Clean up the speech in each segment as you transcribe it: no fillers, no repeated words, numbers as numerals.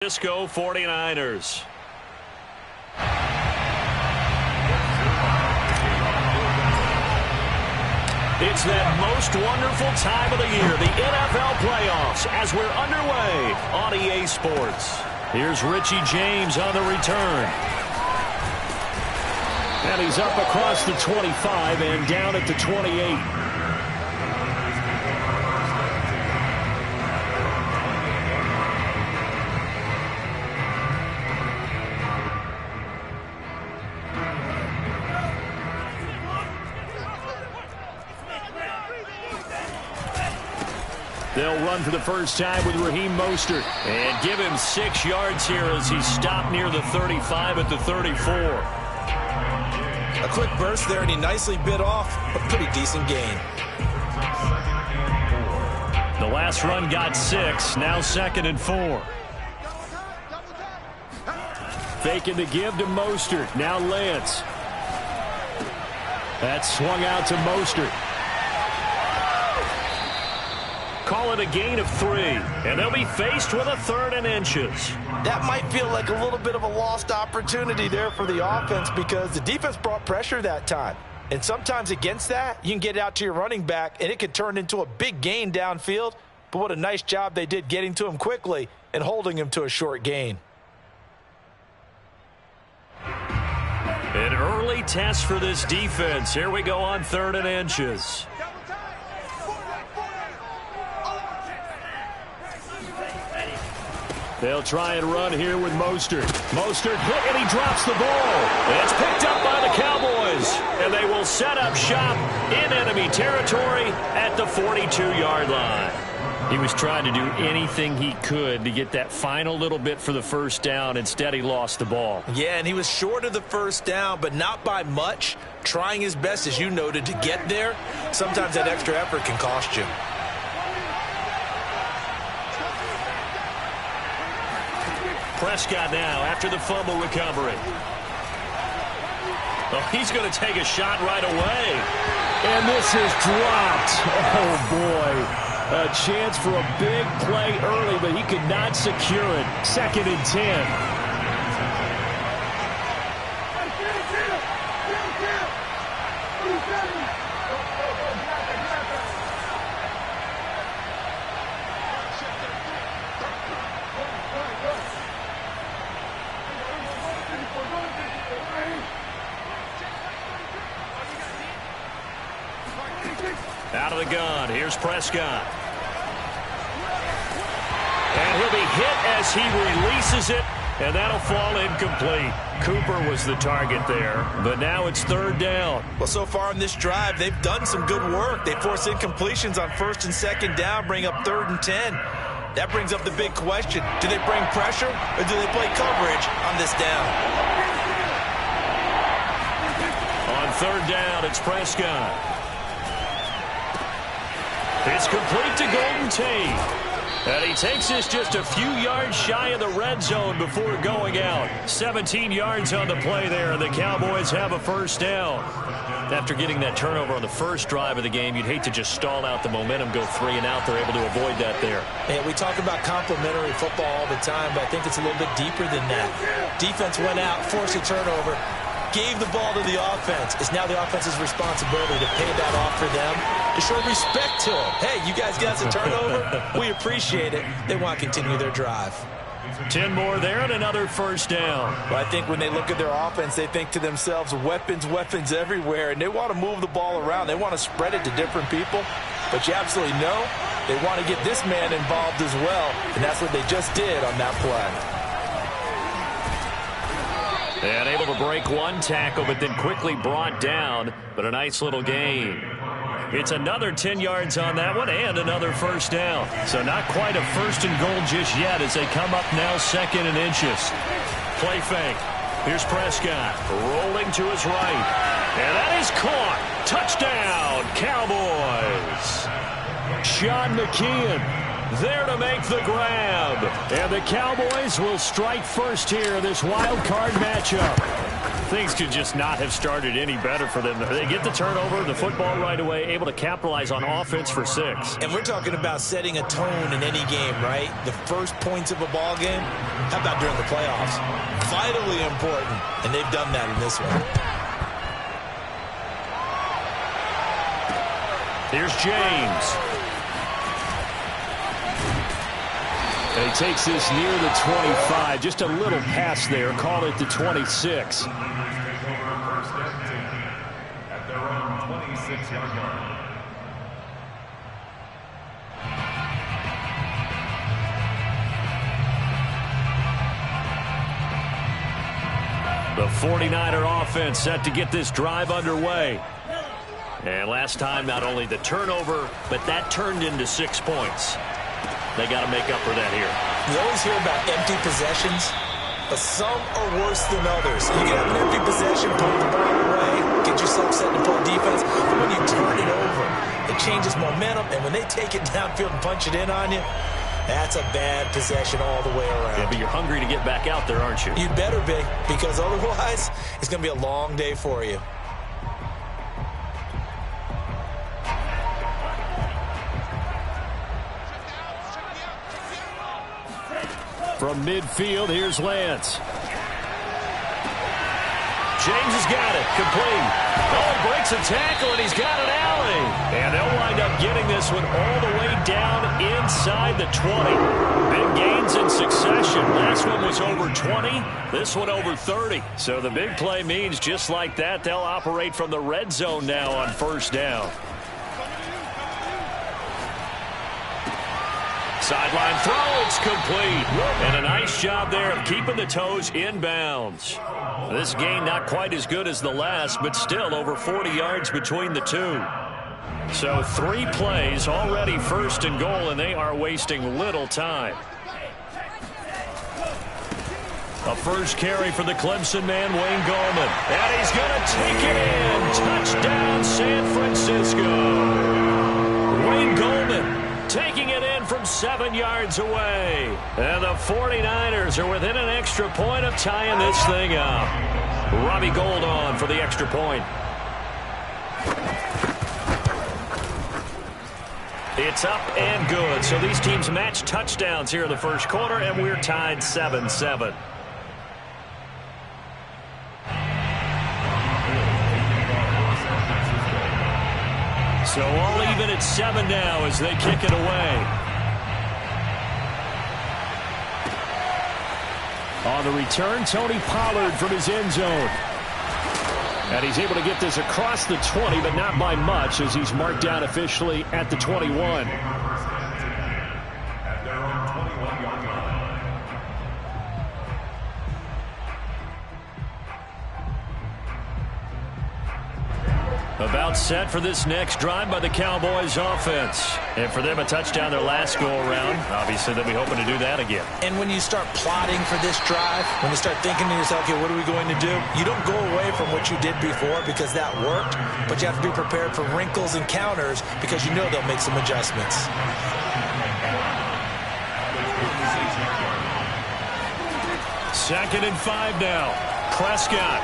Francisco 49ers. It's that most wonderful time of the year, the NFL playoffs, as we're underway on EA Sports. Here's Richie James on the return. And he's up across the 25 and down at the 28. They'll run for the first time with Raheem Mostert and give him 6 yards here as he stopped near the 35 at the 34. A quick burst there, and he nicely bit off a pretty decent gain. The last run got 6, now 2nd and 4. Faking the give to Mostert, now Lance. That's swung out to Mostert. Call it a gain of 3, and they'll be faced with a 3rd and inches. That might feel like a little bit of a lost opportunity there for the offense because the defense brought pressure that time. And sometimes against that, you can get out to your running back, and it could turn into a big gain downfield. But what a nice job they did getting to him quickly and holding him to a short gain. An early test for this defense. Here we go on 3rd and inches. They'll try and run here with Mostert. Mostert hit, and he drops the ball. It's picked up by the Cowboys, and they will set up shop in enemy territory at the 42-yard line. He was trying to do anything he could to get that final little bit for the first down. Instead, he lost the ball. Yeah, and he was short of the first down, but not by much. Trying his best, as you noted, to get there. Sometimes that extra effort can cost you. Prescott now after the fumble recovery. Oh, he's going to take a shot right away. And this is dropped. Oh, boy. A chance for a big play early, but he could not secure it. 2nd and 10. Out of the gun, here's Prescott. And he'll be hit as he releases it, and that'll fall incomplete. Cooper was the target there, but now it's 3rd down. Well, so far in this drive, they've done some good work. They force incompletions on 1st and 2nd down, bring up 3rd and 10. That brings up the big question. Do they bring pressure, or do they play coverage on this down? On 3rd down, it's Prescott. It's complete to Golden Tate. And he takes this just a few yards shy of the red zone before going out. 17 yards on the play there, and the Cowboys have a first down. After getting that turnover on the first drive of the game, you'd hate to just stall out the momentum, go 3 and out. They're able to avoid that there. Yeah, we talk about complementary football all the time, but I think it's a little bit deeper than that. Defense went out, forced a turnover, gave the ball to the offense. It's now the offense's responsibility to pay that off for them, to show respect to them. Hey, you guys got us a turnover. We appreciate it. They want to continue their drive. 10 more there and another first down. Well, I think when they look at their offense, they think to themselves, weapons, weapons everywhere, and they want to move the ball around. They want to spread it to different people, but you absolutely know they want to get this man involved as well, and that's what they just did on that play. And able to break one tackle, but then quickly brought down, but a nice little gain. It's another 10 yards on that one and another first down. So not quite a 1st and goal just yet as they come up now 2nd and inches. Play fake. Here's Prescott rolling to his right. And that is caught. Touchdown, Cowboys. Sean McKeon there to make the grab. And the Cowboys will strike first here in this wild card matchup. Things could just not have started any better for them. They get the turnover, the football right away, able to capitalize on offense for 6. And we're talking about setting a tone in any game, right? The first points of a ball game. How about during the playoffs? Vitally important, and they've done that in this one. Here's James. And he takes this near the 25. Just a little pass there. Call it the 26. At their own 26-yard line. The 49er offense set to get this drive underway. And last time, not only the turnover, but that turned into 6 points. They got to make up for that here. You always hear about empty possessions, but some are worse than others. You can have an empty possession, put the ball away, get yourself set to pull defense, but when you turn it over, it changes momentum, and when they take it downfield and punch it in on you, that's a bad possession all the way around. Yeah, but you're hungry to get back out there, aren't you? You'd better be, because otherwise, it's going to be a long day for you. From midfield, here's Lance. James has got it. Complete. Oh, breaks a tackle, and he's got an alley. And they'll wind up getting this one all the way down inside the 20. Big gains in succession. Last one was over 20. This one over 30. So the big play means just like that, they'll operate from the red zone now on first down. Sideline throw, it's complete. And a nice job there of keeping the toes in bounds. This gain not quite as good as the last, but still over 40 yards between the two. So 3 plays, already first and goal, and they are wasting little time. A first carry for the Clemson man, Wayne Gallman. And he's going to take it in. Touchdown, San Francisco. Wayne Gallman taking it in from 7 yards away. And the 49ers are within an extra point of tying this thing up. Robbie Gould on for the extra point. It's up and good. So these teams match touchdowns here in the first quarter, and we're tied 7-7. So all even at 7 now as they kick it away. On the return, Tony Pollard from his end zone. And he's able to get this across the 20, but not by much, as he's marked down officially at the 21. At their own 21-yard line. About set for this next drive by the Cowboys offense. And for them, a touchdown their last go-around. Obviously, they'll be hoping to do that again. And when you start plotting for this drive, when you start thinking to yourself, okay, what are we going to do? You don't go away from what you did before because that worked, but you have to be prepared for wrinkles and counters because you know they'll make some adjustments. Second and 5 now. Prescott.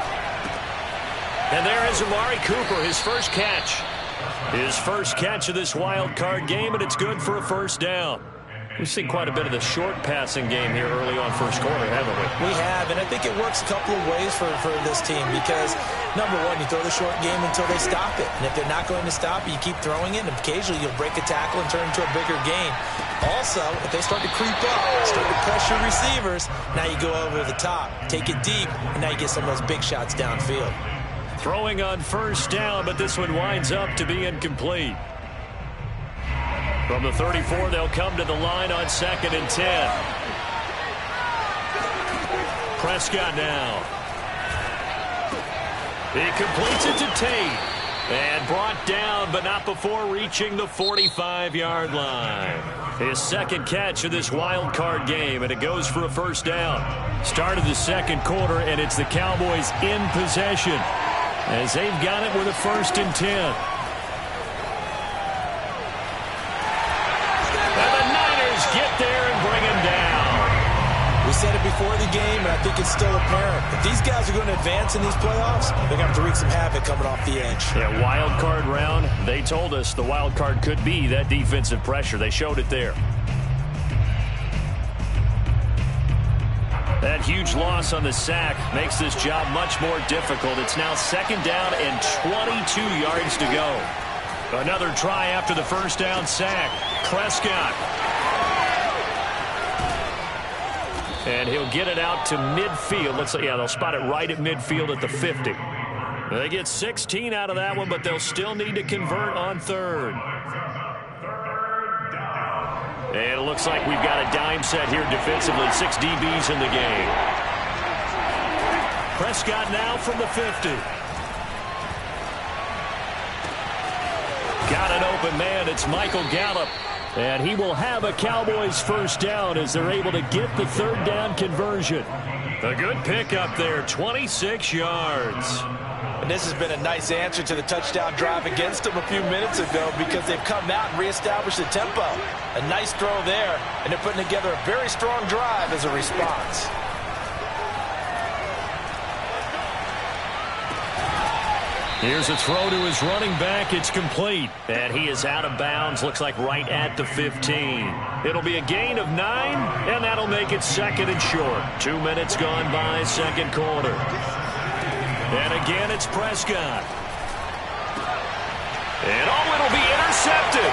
And there is Amari Cooper, his first catch. His first catch of this wild card game, and it's good for a first down. We've seen quite a bit of the short passing game here early on first quarter, haven't we? We have, and I think it works a couple of ways for this team because, number one, you throw the short game until they stop it. And if they're not going to stop it, you keep throwing it, and occasionally you'll break a tackle and turn it into a bigger gain. Also, if they start to creep up, start to pressure receivers, now you go over the top, take it deep, and now you get some of those big shots downfield. Throwing on first down, but this one winds up to be incomplete. From the 34, they'll come to the line on 2nd and 10. Prescott now. He completes it to Tate. And brought down, but not before reaching the 45-yard line. His second catch of this wild card game, and it goes for a first down. Start of the second quarter, and it's the Cowboys in possession, as they've got it with a 1st and 10. And the Niners get there and bring him down. We said it before the game, and I think it's still apparent. If these guys are going to advance in these playoffs, they're going to have to wreak some havoc coming off the edge. Yeah, wild card round. They told us the wild card could be that defensive pressure. They showed it there. That huge loss on the sack makes this job much more difficult. It's now 2nd down and 22 yards to go. Another try after the first down sack. Prescott. And he'll get it out to midfield. They'll spot it right at midfield at the 50. They get 16 out of that one, but they'll still need to convert on 3rd. And it looks like we've got a dime set here defensively. 6 DBs in the game. Prescott now from the 50. Got an open man. It's Michael Gallup. And he will have a Cowboys first down as they're able to get the 3rd down conversion. A good pickup there, 26 yards. And this has been a nice answer to the touchdown drive against them a few minutes ago because they've come out and reestablished the tempo. A nice throw there, and they're putting together a very strong drive as a response. Here's a throw to his running back. It's complete. And he is out of bounds. Looks like right at the 15. It'll be a gain of 9, and that'll make it 2nd and short. 2 minutes gone by, 2nd quarter. And again, it's Prescott. And it'll be intercepted.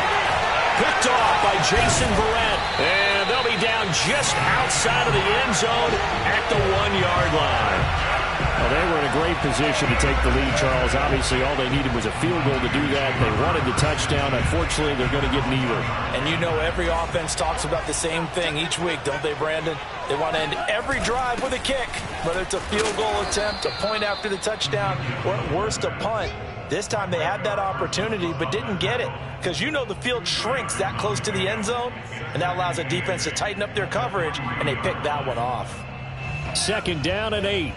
Picked off by Jason Verrett. And they'll be down just outside of the end zone at the 1-yard line. Well, they were in a great position to take the lead, Charles. Obviously, all they needed was a field goal to do that. They wanted the touchdown. Unfortunately, they're going to get neither. And you know every offense talks about the same thing each week, don't they, Brandon? They want to end every drive with a kick, whether it's a field goal attempt, a point after the touchdown, or at worst, a punt. This time they had that opportunity but didn't get it because you know the field shrinks that close to the end zone, and that allows the defense to tighten up their coverage, and they picked that one off. 2nd down and 8.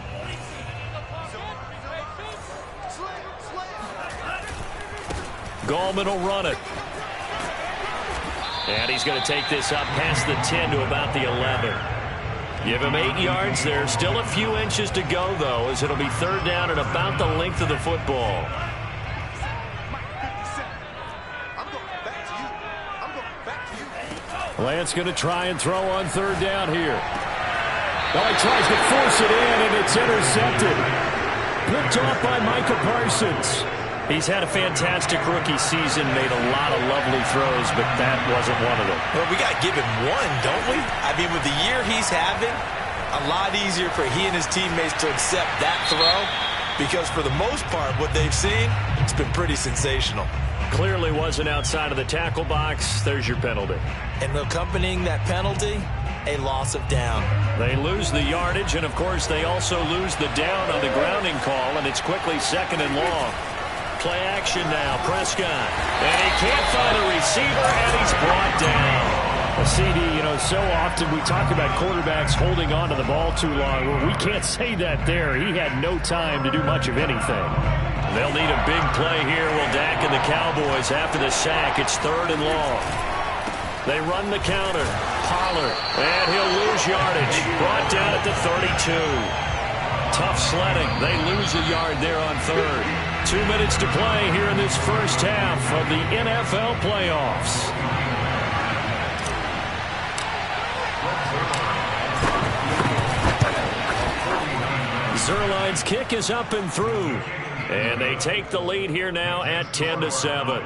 Gallman will run it. And he's going to take this up past the 10 to about the 11. Give him 8 yards there. Still a few inches to go, though, as it'll be 3rd down and about the length of the football. Lance going to try and throw on 3rd down here. Oh, he tries to force it in, and it's intercepted. Picked off by Micah Parsons. He's had a fantastic rookie season, made a lot of lovely throws, but that wasn't one of them. Well, we got to give him one, don't we? I mean, with the year he's having, a lot easier for he and his teammates to accept that throw because for the most part, what they've seen, it's been pretty sensational. Clearly wasn't outside of the tackle box. There's your penalty. And accompanying that penalty, a loss of down. They lose the yardage, and, of course, they also lose the down on the grounding call, and it's quickly 2nd and long. Play action now, Prescott. And he can't find a receiver, and he's brought down. CD, so often we talk about quarterbacks holding on to the ball too long. Well, we can't say that there. He had no time to do much of anything. They'll need a big play here. Will Dak and the Cowboys after the sack. It's 3rd and long. They run the counter. Pollard. And he'll lose yardage. Brought down at the 32. Tough sledding. They lose a yard there on 3rd. 2 minutes to play here in this first half of the NFL playoffs. Zuerlein's kick is up and through. And they take the lead here now at 10-7.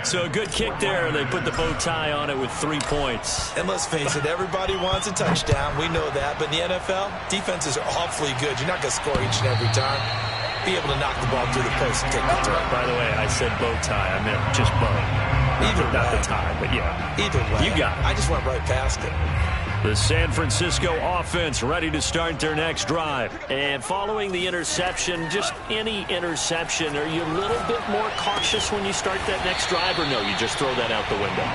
So a good kick there. They put the bow tie on it with 3 points. And let's face it, everybody wants a touchdown. We know that. But in the NFL, defenses are awfully good. You're not going to score each and every time. Be able to knock the ball through the post and take the throw. By the way, I said bow tie. I meant just bow. Not the tie, but yeah. Either way. You got it. I just went right past it. The San Francisco offense ready to start their next drive. And following the interception, just any interception, are you a little bit more cautious when you start that next drive, or no, you just throw that out the window?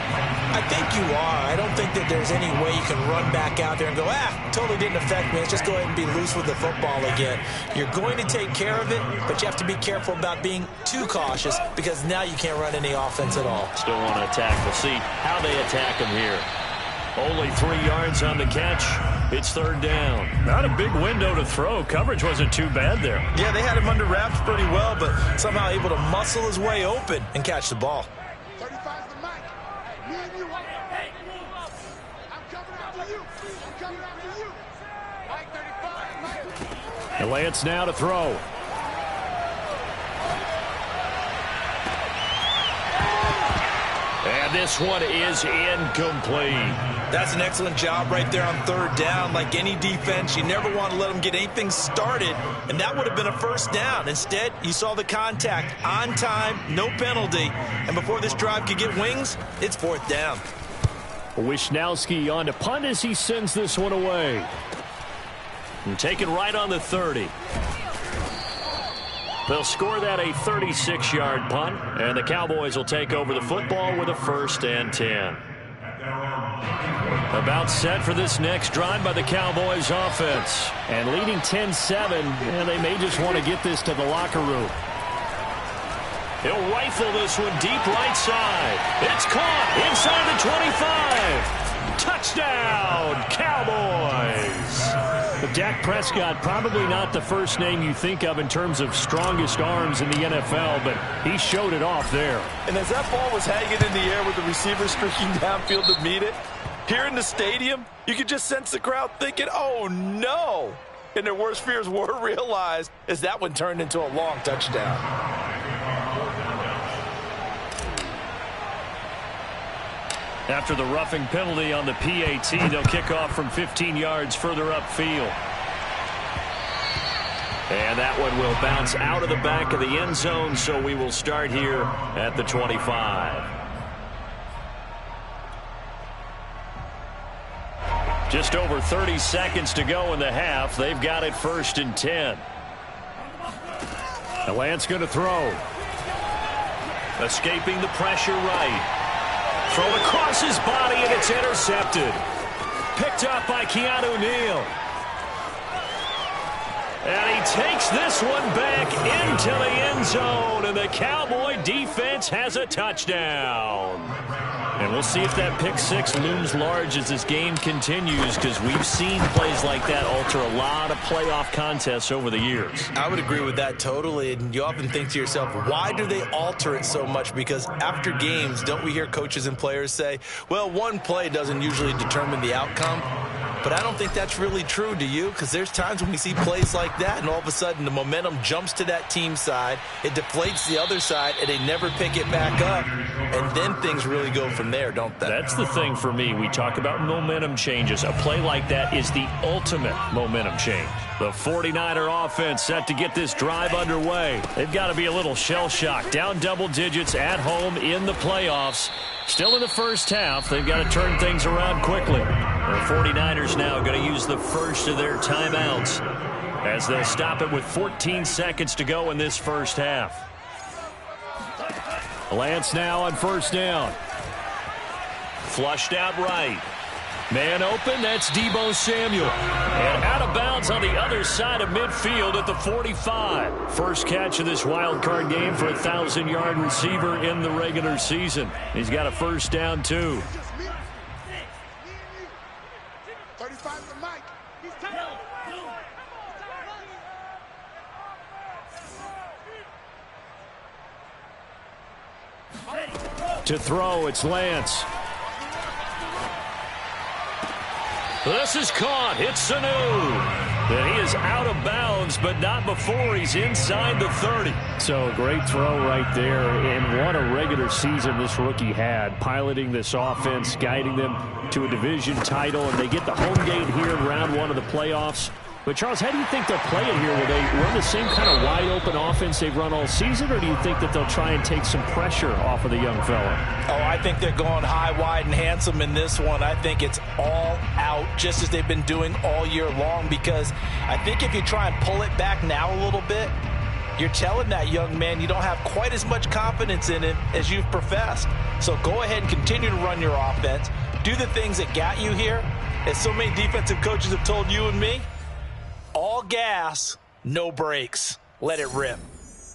I think you are. I don't think that there's any way you can run back out there and go, totally didn't affect me. Let's just go ahead and be loose with the football again. You're going to take care of it, but you have to be careful about being too cautious because now you can't run any offense at all. Still want to attack. We'll see how they attack them here. Only 3 yards on the catch. It's third down. Not a big window to throw. Coverage wasn't too bad there. Yeah, they had him under wraps pretty well, but somehow able to muscle his way open and catch the ball. 35's the mic. Me and you. I'm coming after you. I'm coming after you. Mike 35, Mike. And Lance now to throw. And this one is incomplete. That's an excellent job right there on third down. Like any defense, you never want to let them get anything started, and that would have been a first down. Instead, you saw the contact on time, no penalty, and before this drive could get wings, it's fourth down. Wisnowski on to punt as he sends this one away. And take it right on the 30. They'll score that a 36-yard punt, and the Cowboys will take over the football with a 1st and 10. About set for this next drive by the Cowboys offense. And leading 10-7, and they may just want to get this to the locker room. He'll rifle this one deep right side. It's caught inside the 25. Touchdown, Cowboys. But Dak Prescott, probably not the first name you think of in terms of strongest arms in the NFL, but he showed it off there. And as that ball was hanging in the air with the receiver streaking downfield to meet it, here in the stadium, you could just sense the crowd thinking, oh, no. And their worst fears were realized as that one turned into a long touchdown. After the roughing penalty on the PAT, they'll kick off from 15 yards further upfield. And that one will bounce out of the back of the end zone, so we will start here at the 25. Just over 30 seconds to go in the half. They've got it 1st and 10. And Lance going to throw. Escaping the pressure right. Thrown across his body, and it's intercepted. Picked up by Keanu Neal. And he takes this one back into the end zone, and the Cowboy defense has a touchdown. And we'll see if that pick six looms large as this game continues, because we've seen plays like that alter a lot of playoff contests over the years. I would agree with that totally, and you often think to yourself, why do they alter it so much? Because after games, don't we hear coaches and players say, well, one play doesn't usually determine the outcome? But I don't think that's really true, do you? Because there's times when we see plays like that, and all of a sudden the momentum jumps to that team side, it deflates the other side, and they never pick it back up, and then things really go from there, don't they? That's the thing for me. We talk about momentum changes. A play like that is the ultimate momentum change. The 49er offense set to get this drive underway. They've got to be a little shell-shocked. Down double digits at home in the playoffs. Still in the first half. They've got to turn things around quickly. The 49ers now going to use the first of their timeouts as they'll stop it with 14 seconds to go in this first half. Lance now on 1st down. Flushed out right. Man open, that's Deebo Samuel. And out of bounds on the other side of midfield at the 45. First catch of this wild card game for a 1,000-yard receiver in the regular season. He's got a first down, too. Just me and you. 35's the mic. He's taking it. To throw, it's Lance. This is caught. It's Sanu. And he is out of bounds, but not before he's inside the 30. So a great throw right there, and what a regular season this rookie had, piloting this offense, guiding them to a division title, and they get the home game here in round one of the playoffs. But, Charles, how do you think they'll play it here? Will they run the same kind of wide-open offense they've run all season, or do you think that they'll try and take some pressure off of the young fella? Oh, I think they're going high, wide, and handsome in this one. I think it's all out, just as they've been doing all year long, because I think if you try and pull it back now a little bit, you're telling that young man you don't have quite as much confidence in it as you've professed. So go ahead and continue to run your offense. Do the things that got you here. As so many defensive coaches have told you and me, all gas, no brakes. Let it rip.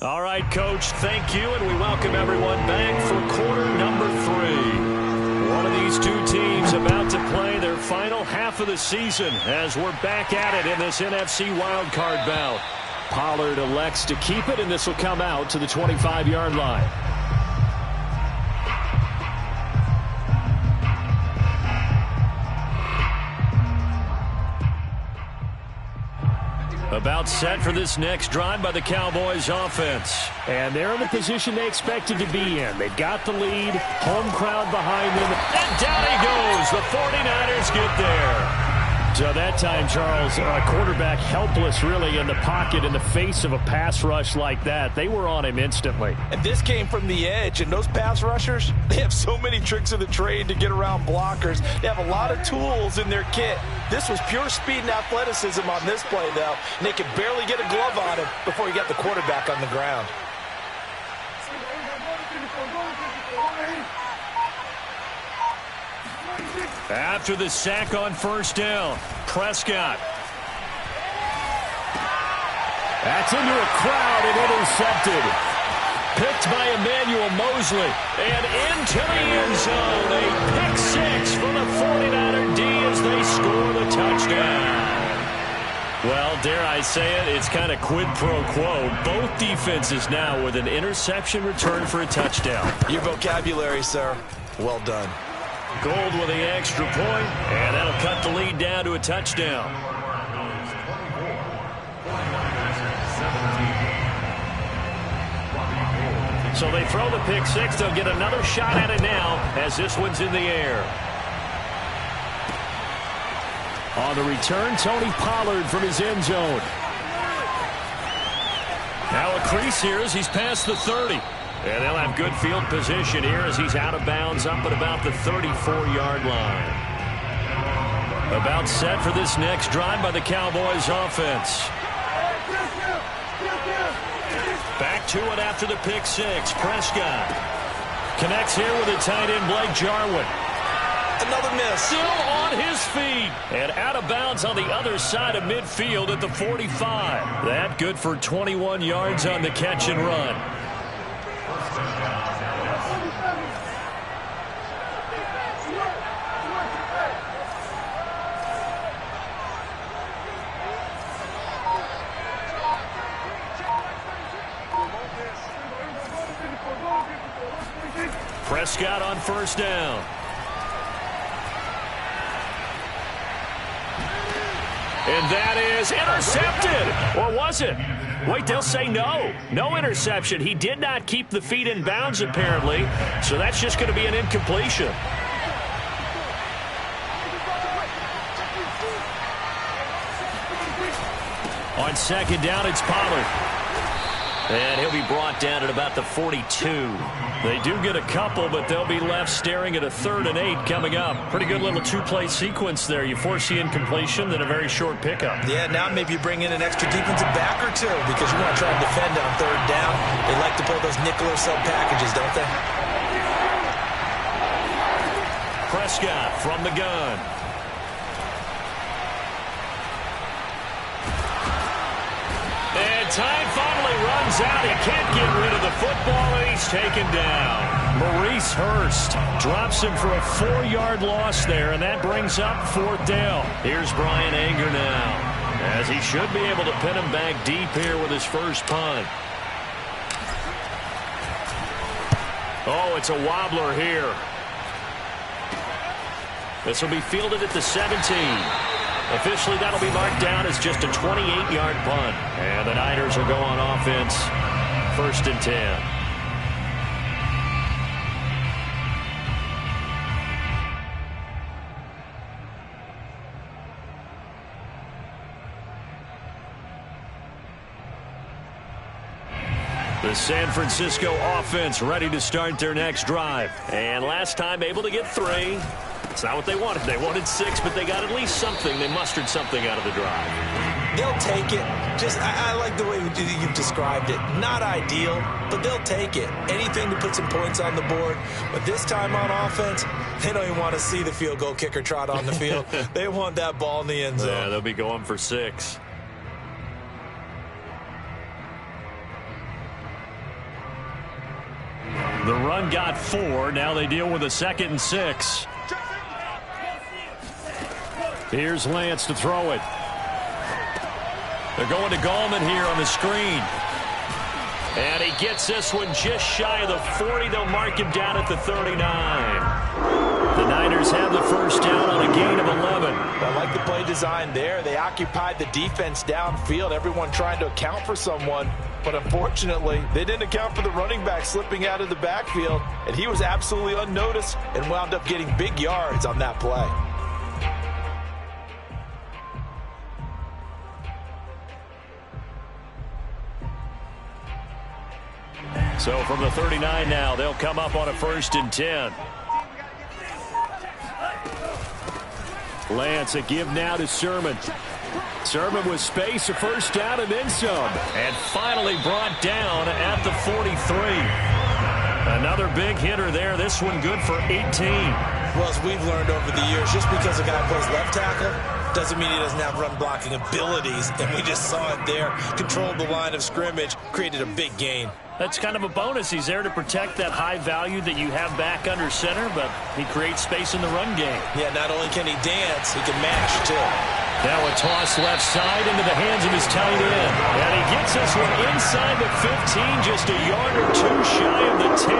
All right, Coach, thank you, and we welcome everyone back for quarter number 3. One of these two teams about to play their final half of the season as we're back at it in this NFC wildcard bout. Pollard elects to keep it, and this will come out to the 25-yard line. About set for this next drive by the Cowboys offense. And they're in the position they expected to be in. They've got the lead, home crowd behind them. And down he goes. The 49ers get there. So that time, Charles, quarterback helpless really in the pocket in the face of a pass rush like that. They were on him instantly. And this came from the edge, and those pass rushers, they have so many tricks of the trade to get around blockers. They have a lot of tools in their kit. This was pure speed and athleticism on this play, though, and they could barely get a glove on him before he got the quarterback on the ground. After the sack on first down, Prescott. That's into a crowd and intercepted. Picked by Emmanuel Mosley. And into the end zone. A pick six for the 49er D as they score the touchdown. Well, dare I say it, it's kind of quid pro quo. Both defenses now with an interception return for a touchdown. Your vocabulary, sir. Well done. Gold with the extra point, and that'll cut the lead down to a touchdown. So they throw the pick six. They'll get another shot at it now as this one's in the air. On the return, Tony Pollard from his end zone. Now a crease here as he's past the 30. And they'll have good field position here as he's out of bounds up at about the 34-yard line. About set for this next drive by the Cowboys offense. Back to it after the pick six. Prescott connects here with a tight end, Blake Jarwin. Another miss. Still on his feet. And out of bounds on the other side of midfield at the 45. That good for 21 yards on the catch and run. Prescott on first down. And that is intercepted. Or was it? Wait, they'll say no. No interception. He did not keep the feet in bounds, apparently. So that's just going to be an incompletion. On second down, it's Pollard. And he'll be brought down at about the 42. They do get a couple, but they'll be left staring at a 3rd and 8 coming up. Pretty good little two-play sequence there. You force the incompletion, then a very short pickup. Yeah, now maybe you bring in an extra defensive back or two because you want to try and defend on 3rd down. They like to play those nickel or sub packages, don't they? Prescott from the gun. And time finally runs out. He can't get rid of the football, and he's taken down. Maurice Hurst drops him for a 4-yard loss there, and that brings up 4th down. Here's Brian Anger now, as he should be able to pin him back deep here with his first punt. Oh, it's a wobbler here. This will be fielded at the 17. Officially, that'll be marked down as just a 28-yard punt. And the Niners will go on offense, 1st and 10. The San Francisco offense ready to start their next drive. And last time able to get 3. It's not what they wanted. They wanted 6, but they got at least something. They mustered something out of the drive. They'll take it. I like the way you've described it. Not ideal, but they'll take it. Anything to put some points on the board. But this time on offense, they don't even want to see the field goal kicker trot on the field. They want that ball in the end zone. Yeah, they'll be going for 6. The run got 4. Now they deal with a 2nd and 6. Here's Lance to throw it. They're going to Gallman here on the screen. And he gets this one just shy of the 40. They'll mark him down at the 39. The Niners have the first down on a gain of 11. I like the play design there. They occupied the defense downfield, everyone trying to account for someone. But unfortunately, they didn't account for the running back slipping out of the backfield, and he was absolutely unnoticed and wound up getting big yards on that play. So from the 39 now, they'll come up on a 1st and 10. Lance, a give now to Sermon. Sermon with space, a first down, and then some. And finally brought down at the 43. Another big hitter there. This one good for 18. Well, as we've learned over the years, just because a guy plays left tackle doesn't mean he doesn't have run blocking abilities. And we just saw it there. Controlled the line of scrimmage, created a big gain. That's kind of a bonus. He's there to protect that high value that you have back under center, but he creates space in the run game. Yeah, not only can he dance, he can mash, too. Now a toss left side into the hands of his tight end. And he gets this one inside the 15, just a yard or two shy of the 10.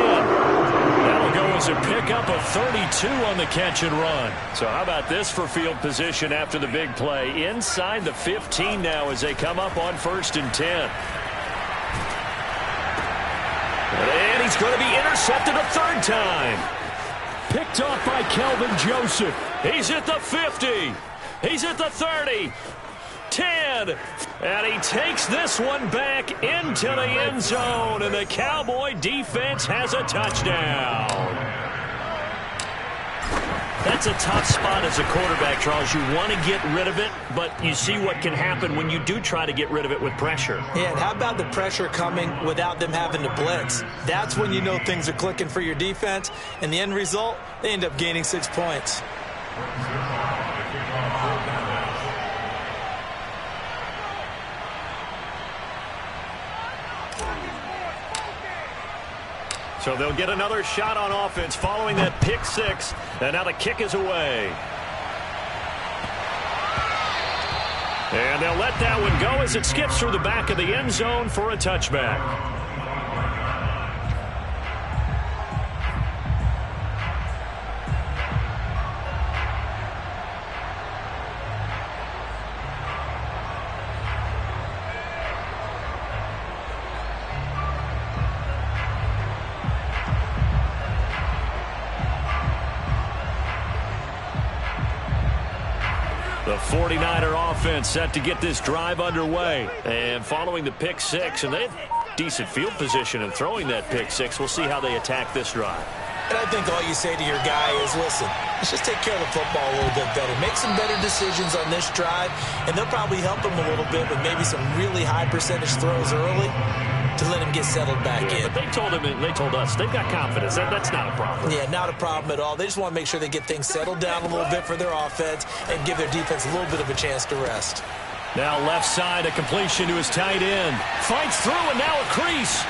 That'll go as a pickup of 32 on the catch and run. So how about this for field position after the big play? Inside the 15 now as they come up on 1st and 10. And he's going to be intercepted a 3rd time. Picked off by Kelvin Joseph. He's at the 50. He's at the 30. 10. And he takes this one back into the end zone. And the Cowboy defense has a touchdown. That's a tough spot as a quarterback, Charles. You want to get rid of it, but you see what can happen when you do try to get rid of it with pressure. Yeah, and how about the pressure coming without them having to blitz? That's when you know things are clicking for your defense. And the end result, they end up gaining 6 points. So they'll get another shot on offense following that pick 6. And now the kick is away. And they'll let that one go as it skips through the back of the end zone for a touchback. The 49er offense set to get this drive underway. And following the pick 6, and they have decent field position in throwing that pick 6. We'll see how they attack this drive. And I think all you say to your guy is, listen, let's just take care of the football a little bit better. Make some better decisions on this drive, and they'll probably help him a little bit with maybe some really high percentage throws early to let him get settled back in. But they told us they've got confidence. That's not a problem. Yeah, not a problem at all. They just want to make sure they get things settled down a little bit for their offense and give their defense a little bit of a chance to rest. Now left side, a completion to his tight end. Fights through, and now a crease.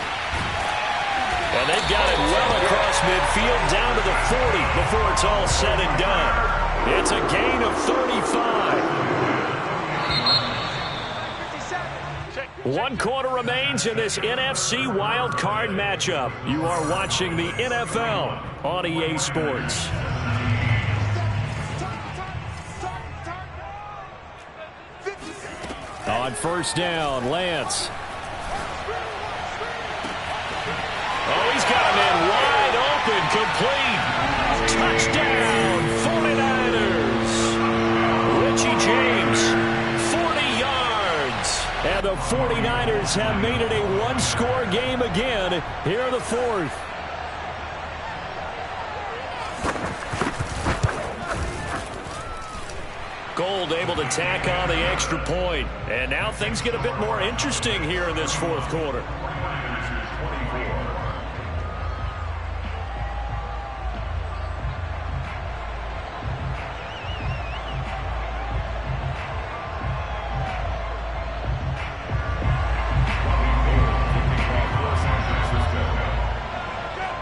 And they've got it well across midfield down to the 40 before it's all said and done. It's a gain of 35. 1 quarter remains in this NFC Wild Card matchup. You are watching the NFL on EA Sports. On 1st down, Lance. Oh, he's got a man wide open, complete. Touchdown, 49ers. Richie James, 40 yards. And the 49ers have made it a one-score game again here in the 4th. Gold able to tack on the extra point. And now things get a bit more interesting here in this 4th quarter.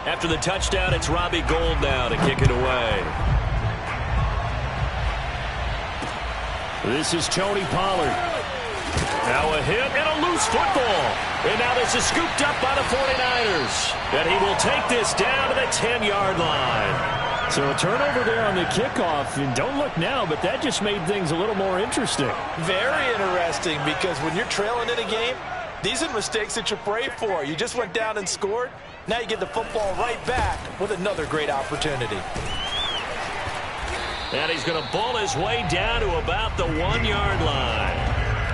After the touchdown, it's Robbie Gould now to kick it away. This is Tony Pollard. Now a hit and a loose football. And now this is scooped up by the 49ers. And he will take this down to the 10-yard line. So a turnover there on the kickoff. And don't look now, but that just made things a little more interesting. Very interesting, because when you're trailing in a game, these are mistakes that you pray for. You just went down and scored. Now you get the football right back with another great opportunity. And he's going to ball his way down to about the 1-yard line.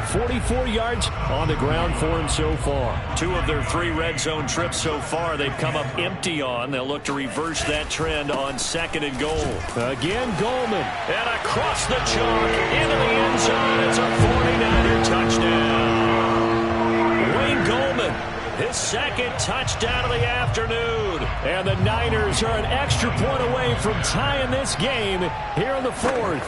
44 yards on the ground for him so far. 2 of their 3 red zone trips so far they've come up empty on. They'll look to reverse that trend on 2nd and goal. Again, Goldman. And across the chalk into the end zone. It's a 49er touchdown. Wayne Goldman, his 2nd touchdown of the afternoon. And the Niners are an extra point away from tying this game here in the 4th.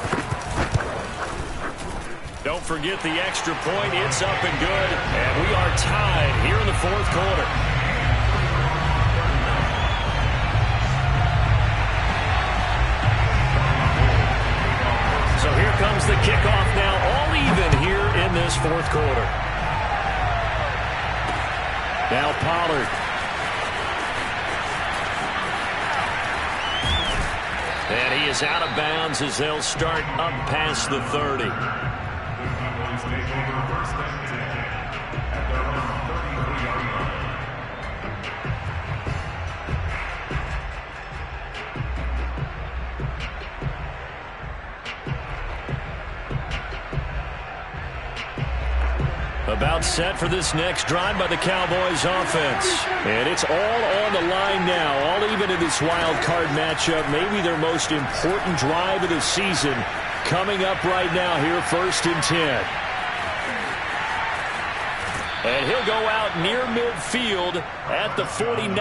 Don't forget the extra point. It's up and good. And we are tied here in the 4th quarter. So here comes the kickoff now, all even here in this 4th quarter. Now Pollard. And he is out of bounds as they'll start up past the 30. Take over 1st and 10 at their own 33-yard line. About set for this next drive by the Cowboys offense. And it's all on the line now, all even in this wild card matchup. Maybe their most important drive of the season coming up right now here, 1st and 10. And he'll go out near midfield at the 49.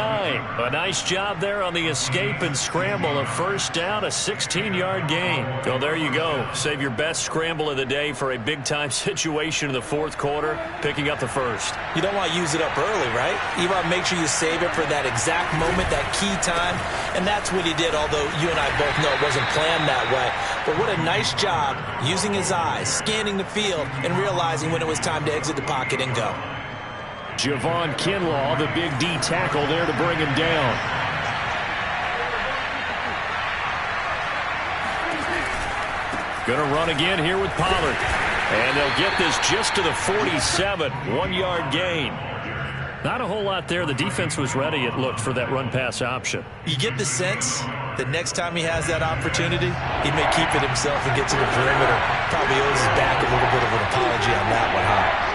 A nice job there on the escape and scramble. A 1st down, a 16-yard gain. Well, there you go. Save your best scramble of the day for a big-time situation in the 4th quarter, picking up the 1st. You don't want to use it up early, right? You want to make sure you save it for that exact moment, that key time. And that's what he did, although you and I both know it wasn't planned that way. But what a nice job using his eyes, scanning the field, and realizing when it was time to exit the pocket and go. Javon Kinlaw, the big D tackle there to bring him down. Going to run again here with Pollard. And they'll get this just to the 47. 1-yard gain. Not a whole lot there. The defense was ready, it looked, for that run-pass option. You get the sense that next time he has that opportunity, he may keep it himself and get to the perimeter. Probably owes his back a little bit of an apology on that one, huh?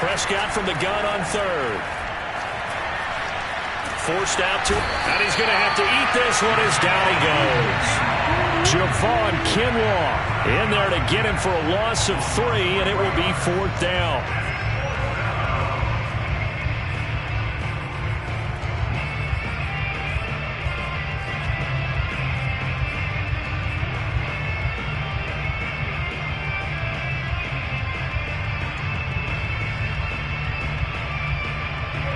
Prescott from the gun on 3rd. Forced out to him. And he's going to have to eat this one as down he goes. Javon Kinlaw in there to get him for a loss of 3, and it will be 4th down.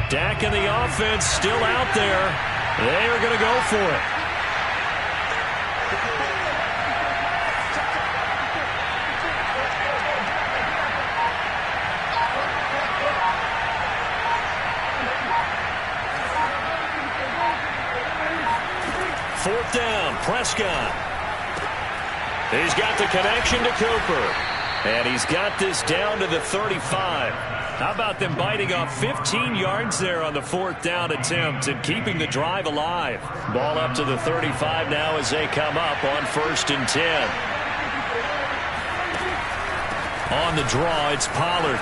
Dak and the offense still out there. They are going to go for it. Fourth down, Prescott. He's got the connection to Cooper. And he's got this down to the 35. How about them biting off 15 yards there on the 4th down attempt and keeping the drive alive? Ball up to the 35 now as they come up on 1st and 10. On the draw, it's Pollard.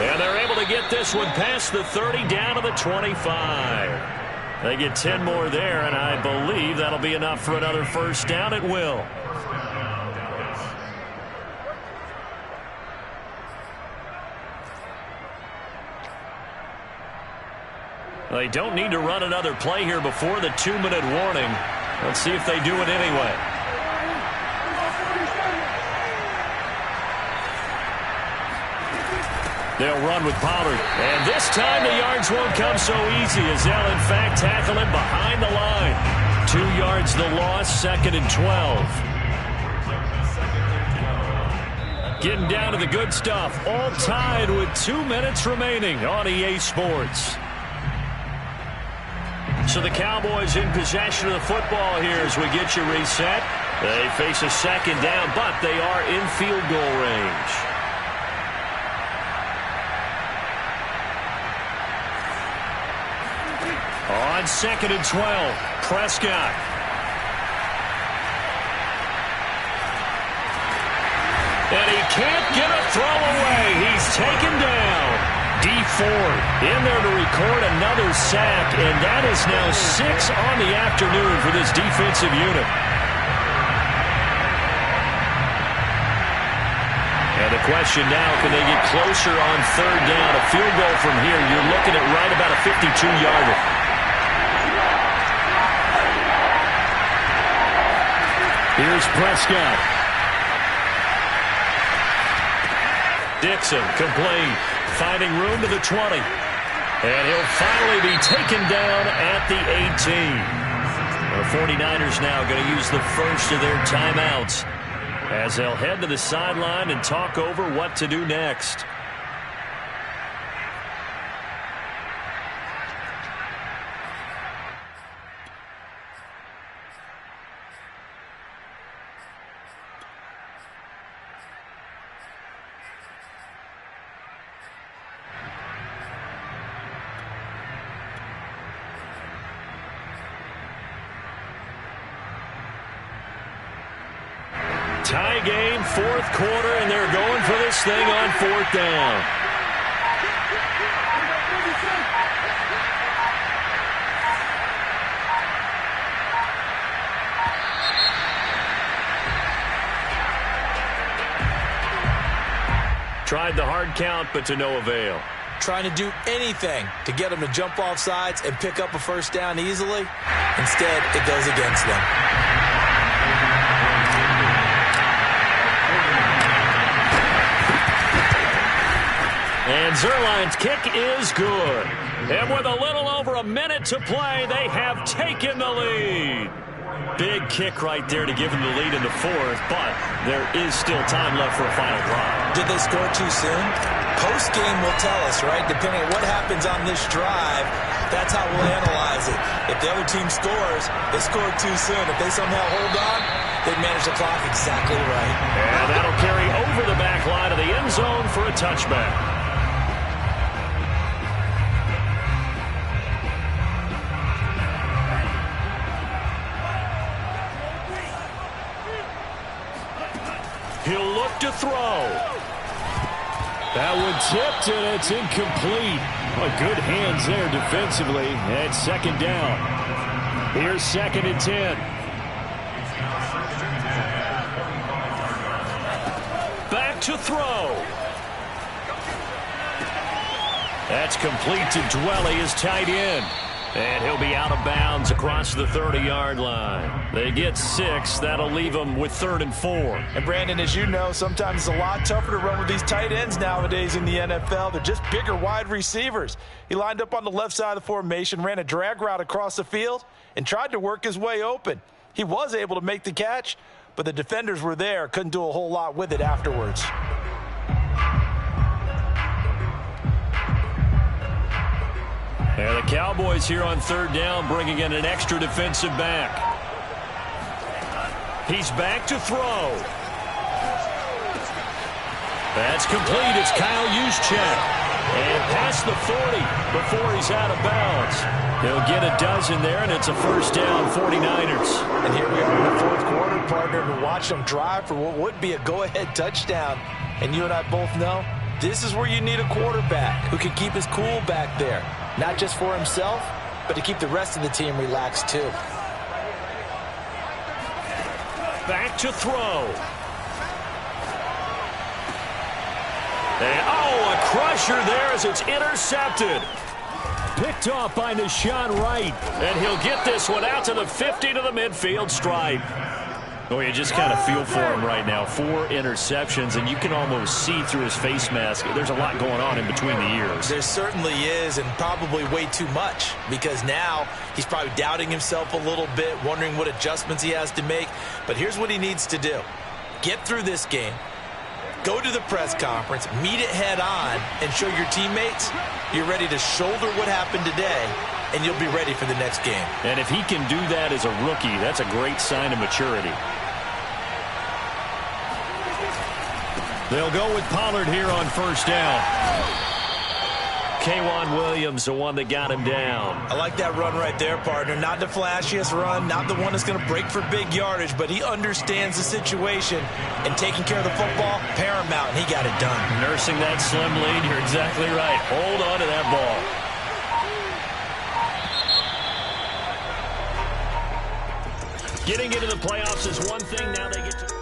And they're able to get this one past the 30 down to the 25. They get 10 more there, and I believe that'll be enough for another 1st down. It will. They don't need to run another play here before the 2-minute warning. Let's see if they do it anyway. They'll run with Pollard. And this time the yards won't come so easy as they'll, in fact, tackle him behind the line. 2 yards the loss, 2nd and 12. Getting down to the good stuff. All tied with 2 minutes remaining on EA Sports. So the Cowboys in possession of the football here as we get you reset. They face a 2nd down, but they are in field goal range. On 2nd and 12, Prescott. And he can't get a throw away. He's taken down. D Ford in there to record another sack, and that is now 6 on the afternoon for this defensive unit. And the question now, can they get closer on 3rd down? A field goal from here, you're looking at right about a 52-yarder. Here's Prescott. Dixon complete, finding room to the 20. And he'll finally be taken down at the 18. The 49ers now going to use the first of their timeouts as they'll head to the sideline and talk over what to do next. Tie game, 4th quarter, and they're going for this thing on 4th down. Tried the hard count, but to no avail. Trying to do anything to get them to jump off sides and pick up a 1st down easily. Instead, it goes against them. And Zuerlein's kick is good. And with a little over a minute to play, they have taken the lead. Big kick right there to give them the lead in the 4th, but there is still time left for a final drive. Did they score too soon? Post-game will tell us, right? Depending on what happens on this drive, that's how we'll analyze it. If the other team scores, they scored too soon. If they somehow hold on, they manage the clock exactly right. And that'll carry over the back line of the end zone for a touchback. He'll look to throw. That one tipped, and it's incomplete. Oh, good hands there defensively. And 2nd down. Here's 2nd and 10. Back to throw. That's complete to Dwelly, his tight end. And he'll be out of bounds across the 30-yard line. They get 6. That'll leave them with 3rd and 4. And, Brandon, as you know, sometimes it's a lot tougher to run with these tight ends nowadays in the NFL. They're just bigger wide receivers. He lined up on the left side of the formation, ran a drag route across the field, and tried to work his way open. He was able to make the catch, but the defenders were there, couldn't do a whole lot with it afterwards. And the Cowboys here on 3rd down, bringing in an extra defensive back. He's back to throw. That's complete. It's Kyle Juszczyk. And past the 40 before he's out of bounds. He'll get a dozen there, and it's a 1st down, 49ers. And here we are in the 4th quarter, partner, to watch them drive for what would be a go-ahead touchdown. And you and I both know this is where you need a quarterback who can keep his cool back there. Not just for himself, but to keep the rest of the team relaxed too. Back to throw. And, a crusher there as it's intercepted. Picked off by Nahshon Wright. And he'll get this one out to the 50 to the midfield stripe. Oh, you just kind of feel for him right now. 4 interceptions, and you can almost see through his face mask. There's a lot going on in between the ears. There certainly is, and probably way too much, because now he's probably doubting himself a little bit, wondering what adjustments he has to make. But here's what he needs to do. Get through this game, go to the press conference, meet it head on, and show your teammates you're ready to shoulder what happened today, and you'll be ready for the next game. And if he can do that as a rookie, that's a great sign of maturity. They'll go with Pollard here on first down. K'Waun Williams, the one that got him down. I like that run right there, partner. Not the flashiest run, not the one that's going to break for big yardage, but he understands the situation, and taking care of the football, paramount, and he got it done. Nursing that slim lead, you're exactly right. Hold on to that ball. Getting into the playoffs is one thing. Now they get to...